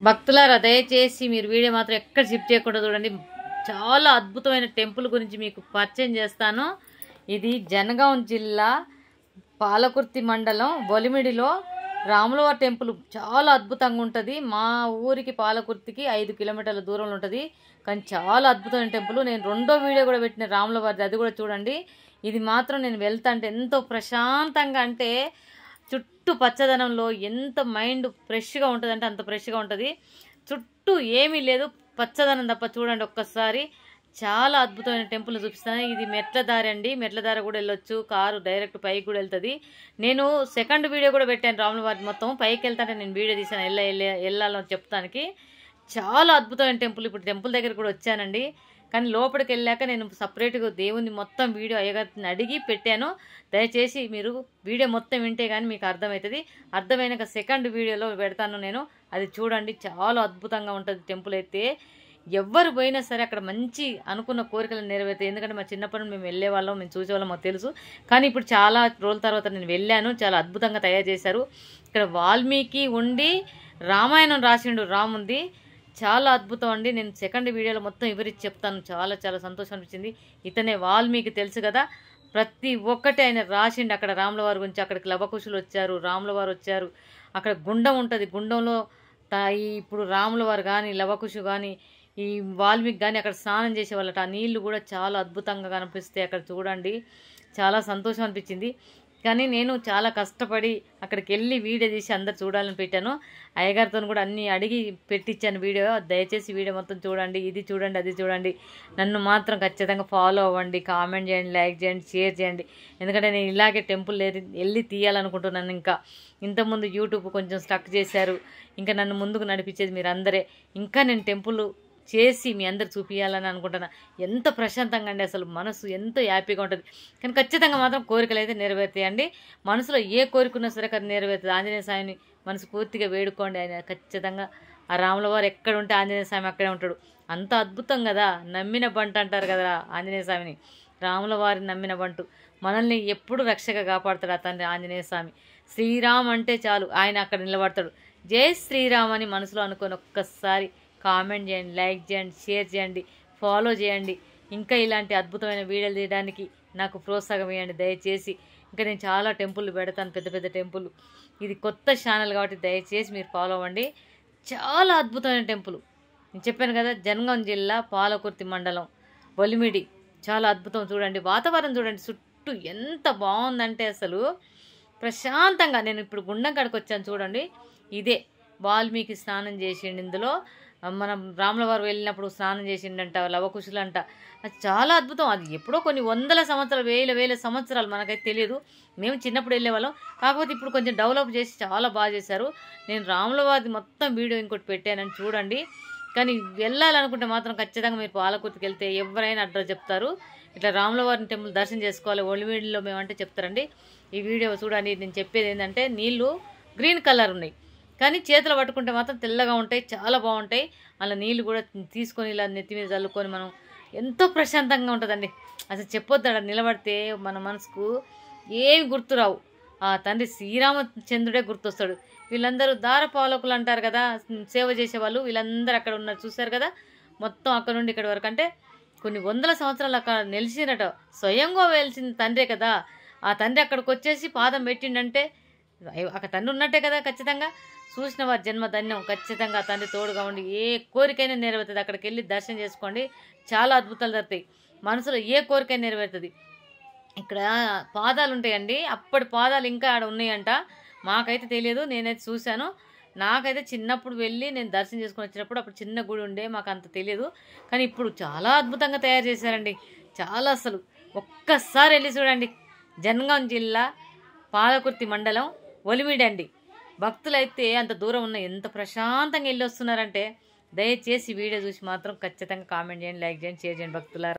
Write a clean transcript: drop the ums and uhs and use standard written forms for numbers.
భక్తులారా దయచేసి మీరు వీడియో మాత్రం ఎక్కడ స్కిప్ చేయకుండా చూడండి. చాలా అద్భుతమైన టెంపుల్ గురించి మీకు పరిచయం చేస్తాను. ఇది జనగాం జిల్లా పాలకుర్తి మండలం ఒలిమిడిలో రాములవారి టెంపుల్ చాలా అద్భుతంగా ఉంటుంది. మా ఊరికి పాలకుర్తికి 5 కిలోమీటర్ల దూరంలో ఉంటుంది. కానీ చాలా అద్భుతమైన టెంపుల్. నేను రెండో వీడియో కూడా పెట్టిన రాములవారిది, అది కూడా చూడండి. ఇది మాత్రం నేను వెళ్తా అంటే ఎంతో ప్రశాంతంగా, అంటే చుట్టూ పచ్చదనంలో ఎంత మైండ్ ఫ్రెష్గా ఉంటుంది అంటే అంత ఫ్రెష్గా ఉంటుంది. చుట్టూ ఏమీ లేదు, పచ్చదనం తప్ప. చూడండి ఒక్కసారి, చాలా అద్భుతమైన టెంపుల్ చూపిస్తాను. ఇది మెట్ల దారి అండి, మెట్ల దారి కూడా వెళ్ళొచ్చు, కారు డైరెక్ట్ పైకి కూడా వెళ్తుంది. నేను సెకండ్ వీడియో కూడా పెట్టాను రాములవారి మొత్తం. పైకి వెళ్తానే నేను వీడియో తీసాను, వెళ్ళాలని చెప్తానికి. చాలా అద్భుతమైన టెంపుల్. ఇప్పుడు టెంపుల్ దగ్గర కూడా వచ్చానండి, కానీ లోపలికి వెళ్ళాక నేను సపరేట్గా దేవుని మొత్తం వీడియో అయ్యగారిని అడిగి పెట్టాను. దయచేసి మీరు వీడియో మొత్తం వింటే కానీ మీకు అర్థమవుతుంది. అర్థమైనాక సెకండ్ వీడియోలో పెడతాను నేను, అది చూడండి. చాలా అద్భుతంగా ఉంటుంది టెంపుల్ అయితే. ఎవరు పోయినా సరే అక్కడ మంచి అనుకున్న కోరికలు నెరవేరుతాయి. ఎందుకంటే మా చిన్నప్పటి నుండి మేము వెళ్ళేవాళ్ళం, మేము చూసేవాళ్ళం, మాకు తెలుసు. కానీ ఇప్పుడు చాలా రోజుల తర్వాత నేను వెళ్ళాను. చాలా అద్భుతంగా తయారు చేశారు. ఇక్కడ వాల్మీకి ఉండి రామాయణం రాసిండు రాముంది. చాలా అద్భుతం అండి. నేను సెకండ్ వీడియోలో మొత్తం వివరించి చెప్తాను. చాలా చాలా సంతోషం అనిపించింది. ఇతనే వాల్మీకి, తెలుసు కదా, ప్రతి ఒక్కటి ఆయన రాసిండు అక్కడ రాములవారి గురించి. అక్కడికి లవకుశులు వచ్చారు, రాములవారు వచ్చారు. అక్కడ గుండం ఉంటుంది, గుండంలో ఇప్పుడు రాములవారు కానీ లవకుశు కానీ ఈ వాల్మీకి కానీ అక్కడ స్నానం చేసేవాళ్ళట. ఆ నీళ్లు కూడా చాలా అద్భుతంగా కనిపిస్తాయి అక్కడ, చూడండి. చాలా సంతోషం అనిపించింది. కానీ నేను చాలా కష్టపడి అక్కడికి వెళ్ళి వీడియో తీసి అందరు చూడాలని పెట్టాను. అయ్యగారితో కూడా అన్నీ అడిగి పెట్టించాను వీడియో. దయచేసి వీడియో మొత్తం చూడండి. ఇది చూడండి, అది చూడండి. నన్ను మాత్రం ఖచ్చితంగా ఫాలో అవ్వండి, కామెంట్ చేయండి, లైక్ చేయండి, షేర్ చేయండి. ఎందుకంటే నేను ఇలాగే టెంపుల్ వెళ్ళి తీయాలనుకుంటున్నాను. ఇంకా ఇంతకుముందు యూట్యూబ్ కొంచెం స్టక్ చేశారు. ఇంకా నన్ను ముందుకు నడిపించేది మీరు అందరే. ఇంకా నేను టెంపుల్ చేసి మీ అందరు చూపించాలని అనుకుంటున్నా. ఎంత ప్రశాంతంగా అండి, అసలు మనసు ఎంతో హ్యాపీగా ఉంటుంది. కానీ ఖచ్చితంగా మాత్రం కోరికలు అయితే నెరవేరుతాయండి. మనసులో ఏ కోరికన్నా సరే అది నెరవేరుతుంది. ఆంజనేయ స్వామిని మనసు పూర్తిగా వేడుకోండి. ఆయన ఖచ్చితంగా, ఆ రాములవారు ఎక్కడ ఉంటే ఆంజనేయ స్వామి అక్కడే ఉంటాడు. అంత అద్భుతం కదా. నమ్మిన బంట అంటారు కదా ఆంజనేయ స్వామిని. రాములవారిని నమ్మిన బంటు మనల్ని ఎప్పుడు రక్షగా కాపాడుతాడు ఆ తండ్రి ఆంజనేయ స్వామి. శ్రీరామ్ అంటే చాలు ఆయన అక్కడ నిలబడతాడు. జై శ్రీరామ్ అని మనసులో అనుకొని ఒక్కసారి కామెంట్ చేయండి, లైక్ చేయండి, షేర్ చేయండి, ఫాలో చేయండి. ఇంకా ఇలాంటి అద్భుతమైన వీడియోలు తీయడానికి నాకు ప్రోత్సాహం ఇవ్వండి దయచేసి. ఇంకా నేను చాలా టెంపుల్ పెడతాను, పెద్ద పెద్ద టెంపుల్. ఇది కొత్త ఛానల్ కాబట్టి దయచేసి మీరు ఫాలో అవ్వండి. చాలా అద్భుతమైన టెంపుల్. నేను చెప్పాను కదా, జనగాం జిల్లా పాలకుర్తి మండలం ఒలిమిడి. చాలా అద్భుతం. చూడండి వాతావరణం చూడండి, చుట్టూ ఎంత బాగుందంటే అసలు ప్రశాంతంగా. నేను ఇప్పుడు గుండం కాడికి వచ్చాను చూడండి. ఇదే వాల్మీకి స్నానం చేసిండు ఇందులో. మనం రాములవారు వెళ్ళినప్పుడు స్నానం చేసిండంట లవకుశులంట. అది చాలా అద్భుతం. అది ఎప్పుడో కొన్ని వందల సంవత్సరాలు, వేల సంవత్సరాలు, మనకైతే తెలియదు. మేము చిన్నప్పుడు వెళ్ళేవాళ్ళం. కాకపోతే ఇప్పుడు కొంచెం డెవలప్ చేసి చాలా బాగా చేశారు. నేను రాములవారి మొత్తం వీడియో ఇంకోటి పెట్టానని చూడండి. కానీ వెళ్ళాలనుకుంటే మాత్రం ఖచ్చితంగా మీరు పాలకుర్తికి వెళ్తే ఎవరైనా అడ్రస్ చెప్తారు. ఇట్లా రాములవారిని టెంపుల్ దర్శనం చేసుకోవాలి ఒలిమిడిలో మేమంటే చెప్తారండి. ఈ వీడియో చూడండి. నేను చెప్పేది ఏంటంటే, నీళ్ళు గ్రీన్ కలర్ ఉన్నాయి, కానీ చేతులు పట్టుకుంటే మాత్రం తెల్లగా ఉంటాయి, చాలా బాగుంటాయి. అలా నీళ్ళు కూడా తీసుకొని ఇలా నెత్తి మీద చల్లుకొని మనం ఎంతో ప్రశాంతంగా ఉంటుందండి. అసలు చెప్పొద్దాడ నిలబడితే మన మనసుకు ఏమి గుర్తురావు. ఆ తండ్రి శ్రీరామచంద్రుడే గుర్తొస్తాడు. వీళ్ళందరూ దారపాలకులు అంటారు కదా, సేవ చేసేవాళ్ళు, వీళ్ళందరూ అక్కడ ఉన్నారు చూశారు కదా. మొత్తం అక్కడ నుండి ఇక్కడ వరకు, అంటే కొన్ని వందల సంవత్సరాలు అక్కడ నిలిచినట. స్వయంగా వెలిసిన తండ్రే కదా. ఆ తండ్రి అక్కడికి వచ్చేసి పాదం పెట్టిండంటే అక్కడ తండ్రి ఉన్నట్టే కదా. ఖచ్చితంగా చూసిన వారి జన్మ ధన్యం. ఖచ్చితంగా తండ్రి తోడుగా ఉండి ఏ కోరికైనా నెరవేరుతుంది. అక్కడికి వెళ్ళి దర్శనం చేసుకోండి, చాలా అద్భుతాలు జరుగుతాయి. మనసులో ఏ కోరికైనా నెరవేరుతుంది. ఇక్కడ పాదాలు ఉంటాయండి, అప్పటి పాదాలు ఇంకా ఆడ ఉన్నాయంట. మాకైతే తెలియదు, నేనైతే చూశాను. నాకైతే చిన్నప్పుడు వెళ్ళి నేను దర్శనం చేసుకొని వచ్చినప్పుడు అప్పుడు చిన్న గుడి ఉండే, మాకు అంత తెలియదు. కానీ ఇప్పుడు చాలా అద్భుతంగా తయారు చేశారండి. చాలా అసలు ఒక్కసారి వెళ్ళి చూడండి. జనగాం జిల్లా పాలకుర్తి మండలం ఒలిమిడి అండి. భక్తులైతే అంత దూరం ఉన్న ఎంత ప్రశాంతంగా వెళ్ళి వస్తున్నారంటే, దయచేసి వీడియో చూసి మాత్రం ఖచ్చితంగా కామెంట్ చేయండి, లైక్ చేయండి, షేర్ చేయండి భక్తులారా.